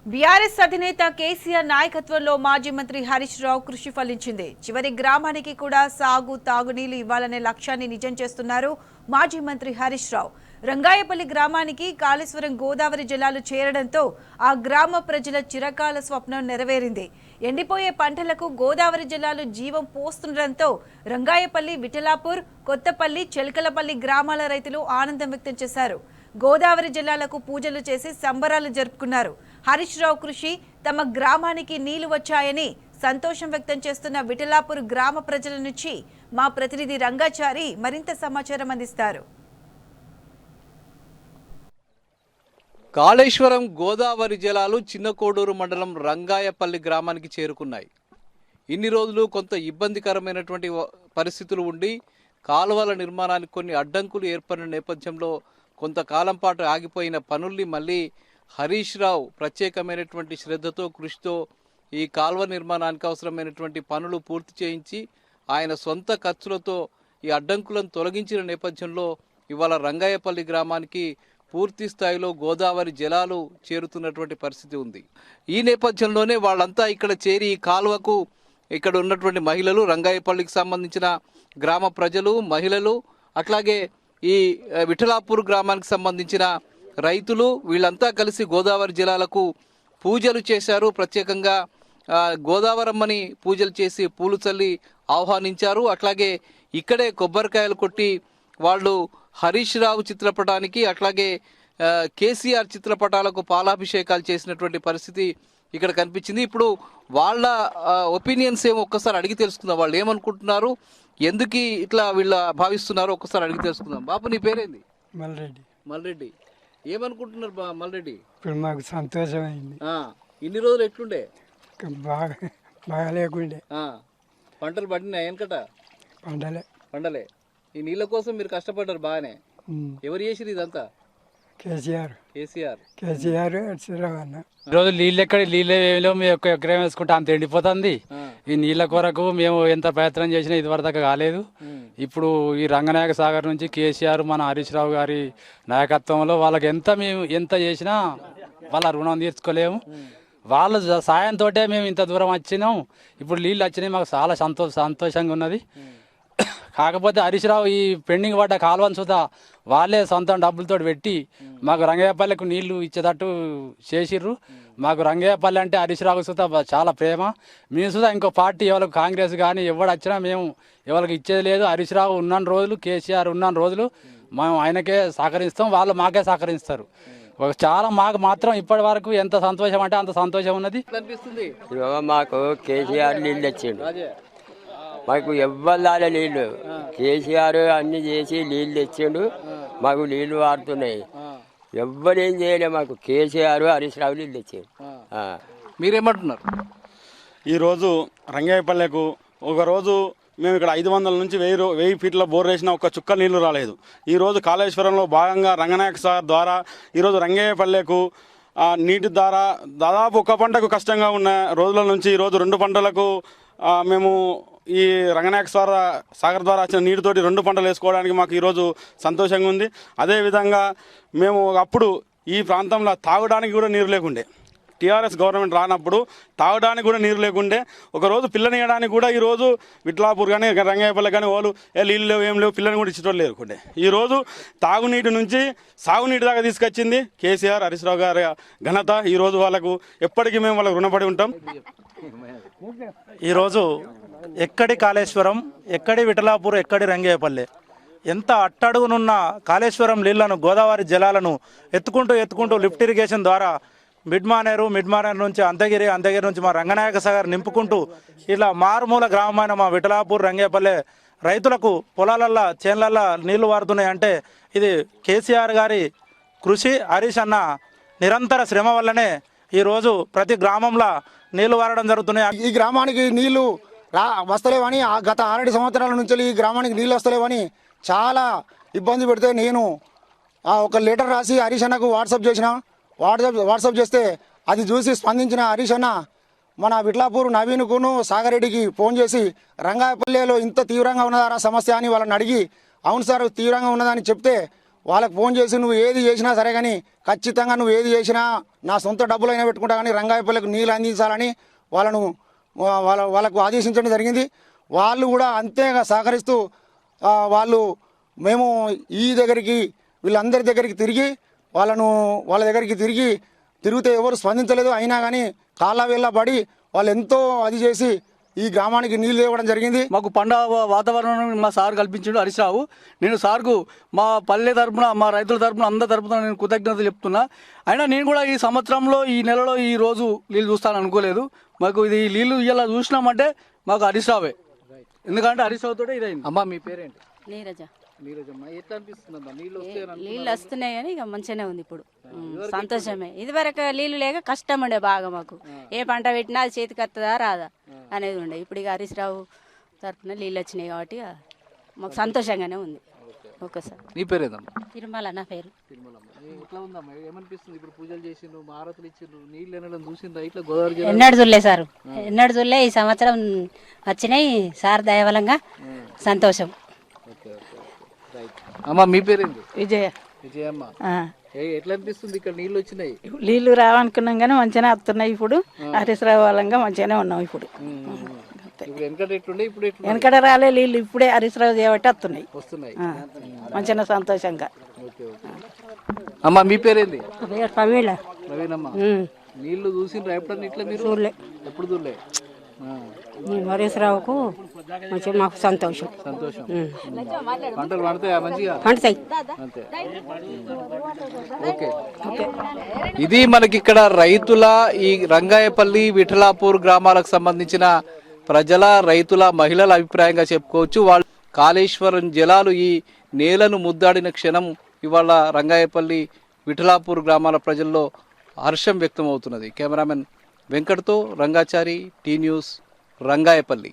BRS అధినేత కేసీఆర్ నాయకత్వంలో మాజీ మంత్రి హరీష్ రావు కృషి ఫలించింది. చివరి గ్రామానికి కూడా సాగు తాగునీళ్లు ఇవ్వాలనే లక్ష్యాన్ని నిజం చేస్తున్నారు మాజీ మంత్రి హరీష్ రావు. రంగాయపల్లి గ్రామానికి కాళేశ్వరం గోదావరి జలాలు చేరడంతో ఆ గ్రామ ప్రజల చిరకాల స్వప్నం నెరవేరింది. ఎండిపోయే పంటలకు గోదావరి జలాలు జీవం పోస్తుండటంతో రంగాయపల్లి, విఠలాపూర్, కొత్తపల్లి, చెల్కలపల్లి గ్రామాల రైతులు ఆనందం వ్యక్తం చేశారు. గోదావరి జలాలకు పూజలు చేసి సంబరాలు జరుపుకున్నారు. హరీష్ రావు కృషి తమ గ్రామానికి నీళ్లు వచ్చాయని సంతోషం వ్యక్తం చేస్తున్న విఠలాపూర్ గ్రామ ప్రజల నుంచి మా ప్రతినిధి రంగాచారి మరింత సమాచారం అందిస్తారు. కాళేశ్వరం గోదావరి జలాలు చిన్నకోడూరు మండలం రంగాయపల్లి గ్రామానికి చేరుకున్నాయి. ఇన్ని రోజులు కొంత ఇబ్బందికరమైనటువంటి పరిస్థితులు ఉండి కాలువల నిర్మాణానికి కొన్ని అడ్డంకులు ఏర్పడిన నేపథ్యంలో కొంతకాలం పాటు ఆగిపోయిన పనుల్ని మళ్ళీ హరీష్ రావు ప్రత్యేకమైనటువంటి శ్రద్ధతో కృషితో ఈ కాలువ నిర్మాణానికి అవసరమైనటువంటి పనులు పూర్తి చేయించి ఆయన సొంత ఖర్చులతో ఈ అడ్డంకులను తొలగించిన నేపథ్యంలో ఇవాళ రంగాయపల్లి గ్రామానికి పూర్తి స్థాయిలో గోదావరి జలాలు చేరుతున్నటువంటి పరిస్థితి ఉంది. ఈ నేపథ్యంలోనే వాళ్ళంతా ఇక్కడ చేరి ఈ కాలువకు ఇక్కడ ఉన్నటువంటి మహిళలు, రంగాయపల్లికి సంబంధించిన గ్రామ ప్రజలు, మహిళలు, అట్లాగే ఈ విఠలాపూర్ గ్రామానికి సంబంధించిన రైతులు వీళ్ళంతా కలిసి గోదావరి జలాలకు పూజలు చేశారు. ప్రత్యేకంగా గోదావరమ్మని పూజలు చేసి పూలు చల్లి ఆహ్వానించారు. అట్లాగే ఇక్కడే కొబ్బరికాయలు కొట్టి వాళ్ళు హరీష్ రావు చిత్రపటానికి అట్లాగే కేసీఆర్ చిత్రపటాలకు పాలాభిషేకాలు చేసినటువంటి పరిస్థితి ఇక్కడ కనిపించింది. ఇప్పుడు వాళ్ళ ఒపీనియన్స్ ఏమో ఒక్కసారి అడిగి తెలుసుకుందాం. వాళ్ళు ఏమనుకుంటున్నారు, ఎందుకు ఇట్లా వీళ్ళ భావిస్తున్నారు ఒక్కసారి అడిగి తెలుసుకుందాం. బాబు, నీ పేరేంది? మల్రెడ్డి. మల్రెడ్డి, ఏమనుకుంటున్నారు మల్రెడ్డి? ఇప్పుడు మాకు సంతోషమైంది. ఇన్ని రోజులు ఎట్లుండే? బాగా బాగా లేకుండే. పంటలు పడినాయి వెనకట? పండలే. ఈ నీళ్ళ కోసం మీరు కష్టపడ్డారు బాగానే. ఎవరు చేసిరు ఇదంతా? కేసీఆర్. ఈరోజు నీళ్ళు మీ యొక్క ఎకరం వేసుకుంటే అంత ఎండిపోతుంది. ఈ నీళ్ళ కొరకు మేము ఎంత ప్రయత్నం చేసినా ఇది వరకు కాలేదు. ఇప్పుడు ఈ రంగనాయక సాగర్ నుంచి కేసీఆర్ మన హరీష్ రావు గారి నాయకత్వంలో వాళ్ళకి మేము ఎంత చేసినా వాళ్ళ రుణం తీర్చుకోలేము. వాళ్ళ సాయంతో మేము ఇంత దూరం వచ్చినాం. ఇప్పుడు నీళ్ళు వచ్చినాయి, మాకు చాలా సంతోషంగా ఉన్నది. కాకపోతే హరీష్ రావు ఈ పెండింగ్ పడ్డ కాలువను సుధా వాళ్ళే సొంతం డబ్బులతో పెట్టి మాకు రంగయ్యపల్లికి నీళ్లు ఇచ్చేటట్టు చేసిర్రు. మాకు రంగయ్యపల్లి అంటే హరీష్ రావు సుధా చాలా ప్రేమ. మేము సుధా ఇంకో పార్టీ ఎవరికి కాంగ్రెస్ కానీ ఎవరు వచ్చినా మేము ఎవరికి ఇచ్చేది లేదు. హరీష్ రావు ఉన్న రోజులు, కేసీఆర్ ఉన్న రోజులు మేము ఆయనకే సహకరిస్తాం, వాళ్ళు మాకే సహకరిస్తారు. చాలా మాకు మాత్రం ఇప్పటి వరకు ఎంత సంతోషం అంటే అంత సంతోషం ఉన్నది. మాకు కేసీఆర్ నీళ్ళు తెచ్చిండు, మాకు ఎవ్వరు నీళ్లు. కేసీఆర్ అన్ని చేసి నీళ్ళు తెచ్చిండు, మాకు నీళ్లు వాడుతున్నాయి. ఎవ్వరేం చేయలే, మాకు కేసీఆర్ హరీష్ రావు నీళ్ళు తెచ్చిండు. మీరేమంటున్నారు? ఈరోజు రంగాయపల్లెకు ఒకరోజు మేము ఇక్కడ 500 నుంచి 1000 ఫీట్ల బోర్ వేసినా ఒక్క చుక్క నీళ్లు రాలేదు. ఈరోజు కాళేశ్వరంలో భాగంగా రంగనాయక సాగర్ ద్వారా ఈరోజు రంగాయపల్లెకు నీటి ద్వారా దాదాపు ఒక పంటకు కష్టంగా ఉన్న రోజుల నుంచి ఈరోజు 2 పంటలకు మేము ఈ రంగనాయక సాగర్ ద్వారా వచ్చిన నీటితోటి 2 పంటలు వేసుకోవడానికి మాకు ఈరోజు సంతోషంగా ఉంది. అదేవిధంగా మేము అప్పుడు ఈ ప్రాంతంలో తాగడానికి కూడా నీరు లేకుండే. టీఆర్ఎస్ గవర్నమెంట్ రానప్పుడు తాగడానికి కూడా నీరు లేకుండే. ఒకరోజు పిల్లనియడానికి కూడా ఈరోజు విఠలాపూర్ కానీ రంగాయపల్లి కానీ వాళ్ళు నీళ్ళు లేవు, ఏం లేవు, పిల్లని కూడా ఇచ్చేటోళ్ళు లేకుండే. ఈరోజు తాగునీటి నుంచి సాగునీటి దాకా తీసుకొచ్చింది కేసీఆర్, హరీష్ రావు గారి ఘనత. ఈరోజు వాళ్ళకు ఎప్పటికీ మేము వాళ్ళకు రుణపడి ఉంటాం. ఈరోజు ఎక్కడి కాళేశ్వరం, ఎక్కడి విఠలాపూర్, ఎక్కడి రంగేపల్లె, ఎంత అట్టడుగునున్న కాళేశ్వరం నీళ్లను, గోదావరి జలాలను ఎత్తుకుంటూ లిఫ్ట్ ఇరిగేషన్ ద్వారా మిడ్మానేరు నుంచి అంతగిరి నుంచి మా రంగనాయక సాగర్ నింపుకుంటూ ఇలా మారుమూల గ్రామమైన మా విఠలాపూర్, రంగేపల్లె రైతులకు పొలాలల్లో, చేన్లల్లో నీళ్లు వారుతున్నాయి అంటే ఇది కేసీఆర్ గారి కృషి, హరీష్ అన్న నిరంతర శ్రమ వల్లనే ఈరోజు ప్రతి గ్రామంలో నీళ్లు వారడం జరుగుతున్నాయి. ఈ గ్రామానికి నీళ్లు వస్తలేవని గత 6 సంవత్సరాల నుంచి ఈ గ్రామానికి నీళ్ళు వస్తలేవని చాలా ఇబ్బంది పెడితే నేను ఒక లెటర్ రాసి హరీష్ అన్నకు వాట్సాప్ చేస్తే అది చూసి స్పందించిన హరీష్ అన్న మన విఠలాపూర్ నవీన్కును సాగరెడ్డికి ఫోన్ చేసి రంగాయపల్లెలో ఇంత తీవ్రంగా ఉన్నదా సమస్య అని వాళ్ళని అడిగి, అవును సార్ తీవ్రంగా ఉన్నదని చెప్తే వాళ్ళకి ఫోన్ చేసి నువ్వు ఏది చేసినా సరే కానీ ఖచ్చితంగా నువ్వు ఏది చేసినా నా సొంత డబ్బులైనా పెట్టుకుంటా కానీ రంగాయపల్లికి నీళ్ళు అందించాలని వాళ్ళకు ఆదేశించడం జరిగింది. వాళ్ళు కూడా అంతేగా సహకరిస్తూ వాళ్ళు మేము ఈ దగ్గరికి వీళ్ళందరి దగ్గరికి తిరిగి వాళ్ళ దగ్గరికి తిరిగితే ఎవరు స్పందించలేదు. అయినా కానీ కాళ్ళ వేళ్ళ పడి వాళ్ళు ఎంతో అది చేసి ఈ గ్రామానికి నీళ్ళు ఇవ్వడం జరిగింది. మాకు పండుగ వాతావరణం మా సార్ కల్పించాడు హరీష్ రావు. నేను సార్కు మా పల్లె తరపున మా రైతుల తరపున అందరి తరపున నేను కృతజ్ఞతలు చెప్తున్నా. అయినా నేను కూడా ఈ సంవత్సరంలో ఈ నెలలో ఈ రోజు నీళ్ళు చూస్తాను అనుకోలేదు. మాకు ఇది నీళ్ళు ఇలా చూసినామంటే మాకు హరీష్ రావే, ఎందుకంటే హరీష్ రావుతో ఇదైంది. అమ్మా మీ పేరేంటి? నీరజ. నీరజమ్మ, ఎట్లా అనిపిస్తుందమ్మా నీళ్ళు వస్తే? నీళ్ళు వస్తున్నాయి కానీ ఇక మంచిగానే ఉంది ఇప్పుడు, సంతోషమే. ఇదివరకు నీళ్ళు లేక కష్టం ఉండే బాగా మాకు, ఏ పంట పెట్టినా అది చేతికి వస్తుందా రాదా అనేది ఉండే. ఇప్పుడు ఇక హరీష్ రావు తరఫున నీళ్ళు వచ్చినాయి కాబట్టి మాకు సంతోషంగానే ఉంది. ఒక్కసారి. నీ పేరేదమ్మా? తిరుమల నా పేరు. ఎట్లా ఉందమ్మా, ఏమనిపిస్తుంది? ఇప్పుడు పూజలు చేసిండ్రు, హారతులు ఇచ్చిండ్రు, నీళ్ళు ఎనడం చూసిండ్రా ఇట్లా గోదావరి జిల్లా? ఎన్నడు చూడలే సారు, ఎన్నడు చూడలే. ఈ సంవత్సరం వచ్చినాయి సార్ దయవలంగా, సంతోషం. అమ్మా మీ పేరేంటి? విజయ. విజయమ్మ, ఎట్లా అనిపిస్తుంది ఇక్కడ నీళ్ళు వచ్చినాయి? నీళ్లు రావనుకున్నాం కానీ మంచిగానే వస్తున్నాయి. ఇప్పుడు హరీష్ రావు వాళ్ళంగా మంచిగానే ఉన్నాం. ఇప్పుడు వెనకట ఎట్లుండే, ఇప్పుడు ఎట్లా వెనకడ రాలే నీళ్ళు, ఇప్పుడే హరీష్ రావు చేయబట్టి వస్తున్నాయి. వస్తున్నాయి? మంచిగా సంతోషంగా. అమ్మా మీ పేరేంది? పవేళ. ప్రవీణమ్మ, నీళ్లు చూసిండ్రా ఎప్పుడన్నా ఇట్లా మీరు? ఎప్పుడు చూడలే. హరీష్ రావుకు మంచిగా మాకు సంతోషం. సంతోషం. పంటలు పండుతాయా మంచిగా? పండుతాయి. అంతే. ఓకే. ఇది మనకి ఇక్కడ రైతుల ఈ రంగాయపల్లి విఠలాపూర్ గ్రామాలకు సంబంధించిన ప్రజల, రైతుల, మహిళల అభిప్రాయంగా చెప్పుకోవచ్చు. వాళ్ళు కాళేశ్వరం జలాలు ఈ నేలను ముద్దాడిన క్షణం ఇవాళ రంగాయపల్లి విఠలాపూర్ గ్రామాల ప్రజల్లో హర్షం వ్యక్తం అవుతున్నది. కెమెరామెన్ వెంకట్తో రంగాచారి, టీ న్యూస్, రంగాయపల్లి.